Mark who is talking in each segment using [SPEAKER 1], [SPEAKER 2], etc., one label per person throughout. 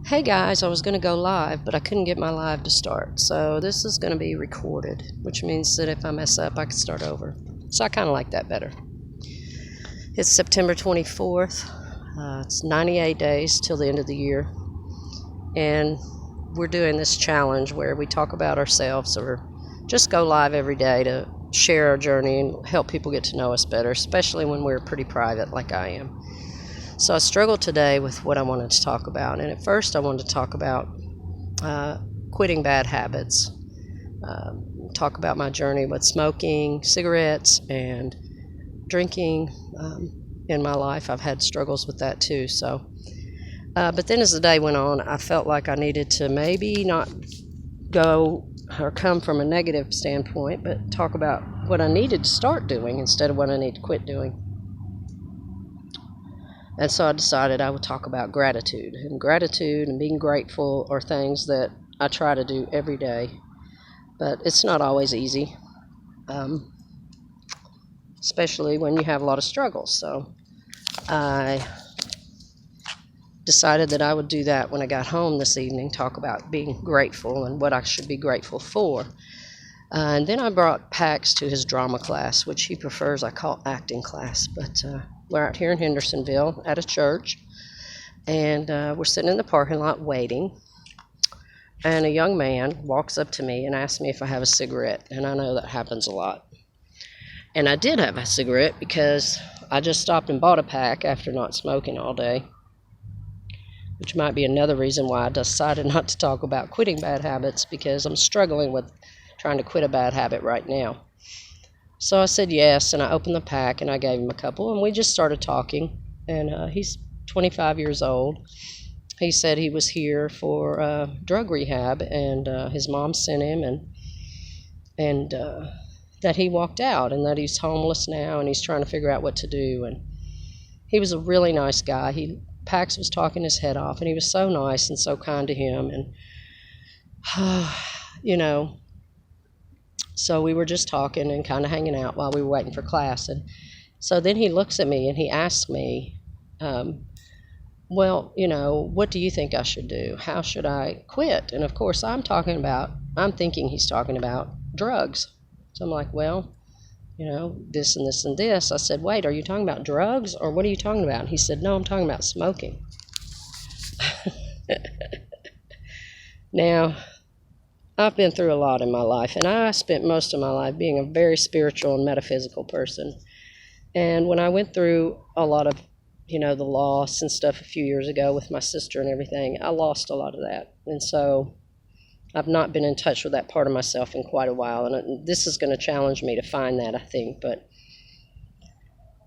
[SPEAKER 1] Hey guys, I was going to go live, but I couldn't get my live to start. So this is going to be recorded, which means that if I mess up, I can start over. So I kind of like that better. It's September 24th. It's 98 days till the end of the year. And we're doing this challenge where we talk about ourselves or just go live every day to share our journey and help people get to know us better, especially when we're pretty private like I am. So I struggled today with what I wanted to talk about. And at first I wanted to talk about quitting bad habits, talk about my journey with smoking, cigarettes, and drinking in my life. I've had struggles with that too. But then as the day went on, I felt like I needed to maybe not go or come from a negative standpoint, but talk about what I needed to start doing instead of what I need to quit doing. And so I decided I would talk about gratitude. And gratitude and being grateful are things that I try to do every day. But it's not always easy, especially when you have a lot of struggles. So I decided that I would do that when I got home this evening, talk about being grateful and what I should be grateful for. And then I brought Pax to his drama class, which he prefers I call acting class. But we're out here in Hendersonville at a church, and we're sitting in the parking lot waiting. And a young man walks up to me and asks me if I have a cigarette. And I know that happens a lot. And I did have a cigarette because I just stopped and bought a pack after not smoking all day, which might be another reason why I decided not to talk about quitting bad habits, because I'm struggling with trying to quit a bad habit right now. So I said yes, and I opened the pack and I gave him a couple, and we just started talking. And he's 25 years old. He said he was here for drug rehab, and his mom sent him, and that he walked out, and that he's homeless now, and he's trying to figure out what to do. And he was a really nice guy. Pax was talking his head off, and he was so nice and so kind to him. And so we were just talking and kind of hanging out while we were waiting for class. And so then he looks at me and he asks me, well, what do you think I should do? How should I quit? And of course, I'm thinking he's talking about drugs. So I'm like, well, this and this and this. I said, wait, are you talking about drugs, or what are you talking about? And he said, no, I'm talking about smoking. Now, I've been through a lot in my life, and I spent most of my life being a very spiritual and metaphysical person. And when I went through a lot of the loss and stuff a few years ago with my sister and everything, I lost a lot of that. And so I've not been in touch with that part of myself in quite a while. And this is going to challenge me to find that, I think. But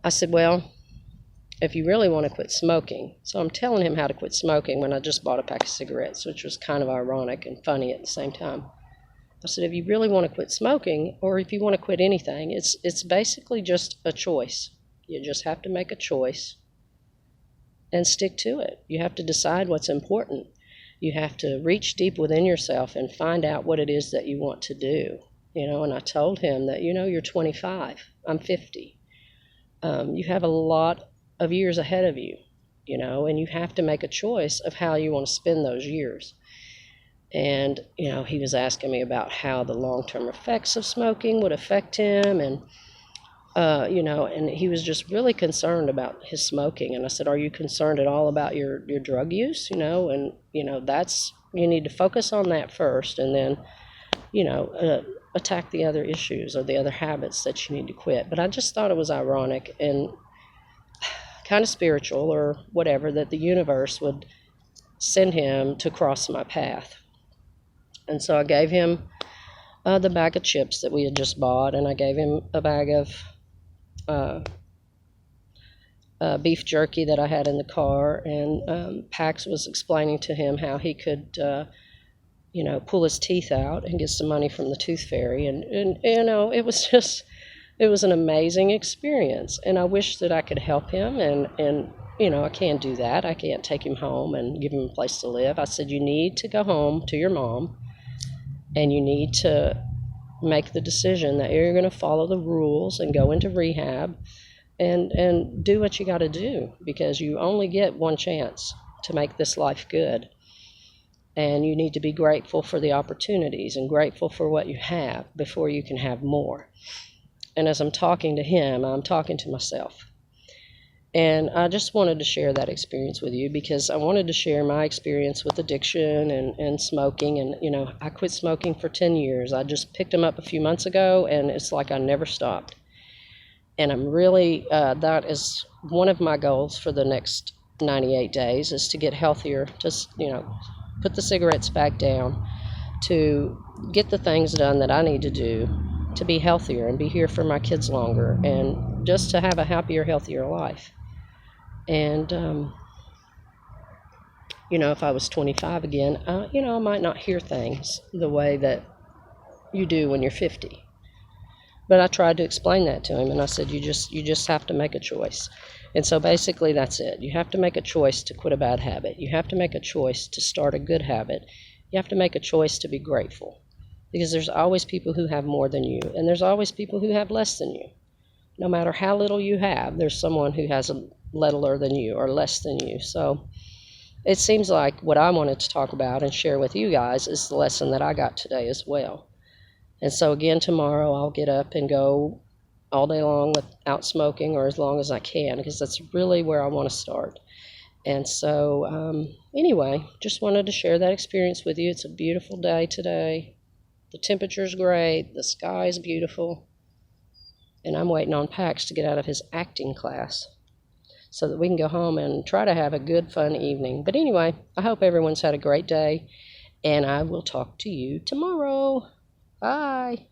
[SPEAKER 1] I said, well, if you really want to quit smoking. So I'm telling him how to quit smoking when I just bought a pack of cigarettes, which was kind of ironic and funny at the same time. I said, if you really want to quit smoking, or if you want to quit anything, it's basically just a choice. You just have to make a choice and stick to it. You have to decide what's important. You have to reach deep within yourself and find out what it is that you want to do. And I told him that, you're 25, I'm 50. You have a lot of years ahead of you, and you have to make a choice of how you want to spend those years. And, he was asking me about how the long-term effects of smoking would affect him, and and he was just really concerned about his smoking. And I said, are you concerned at all about your drug use? And, that's, you need to focus on that first, and then, attack the other issues or the other habits that you need to quit. But I just thought it was ironic and kind of spiritual or whatever that the universe would send him to cross my path. And so I gave him the bag of chips that we had just bought, and I gave him a bag of beef jerky that I had in the car, and Pax was explaining to him how he could, pull his teeth out and get some money from the tooth fairy, and it was an amazing experience, and I wish that I could help him, and I can't do that. I can't take him home and give him a place to live. I said, you need to go home to your mom, and you need to make the decision that you're going to follow the rules and go into rehab and do what you got to do, because you only get one chance to make this life good. And you need to be grateful for the opportunities and grateful for what you have before you can have more. And as I'm talking to him, I'm talking to myself. And I just wanted to share that experience with you because I wanted to share my experience with addiction and smoking. And, you know, I quit smoking for 10 years. I just picked them up a few months ago, and it's like I never stopped. And I'm really, that is one of my goals for the next 98 days is to get healthier, just, you know, put the cigarettes back down, to get the things done that I need to do to be healthier and be here for my kids longer and just to have a happier, healthier life. And, you know, if I was 25 again, you know, I might not hear things the way that you do when you're 50. But I tried to explain that to him, and I said, you just have to make a choice. And so basically that's it. You have to make a choice to quit a bad habit. You have to make a choice to start a good habit. You have to make a choice to be grateful, because there's always people who have more than you, and there's always people who have less than you. No matter how little you have, there's someone who has a littler than you or less than you. So it seems like what I wanted to talk about and share with you guys is the lesson that I got today as well. And so again, tomorrow I'll get up and go all day long without smoking, or as long as I can, because that's really where I want to start. And so anyway, just wanted to share that experience with you. It's a beautiful day today. The temperature's great. The sky is beautiful. And I'm waiting on Pax to get out of his acting class so that we can go home and try to have a good, fun evening. But anyway, I hope everyone's had a great day, and I will talk to you tomorrow. Bye.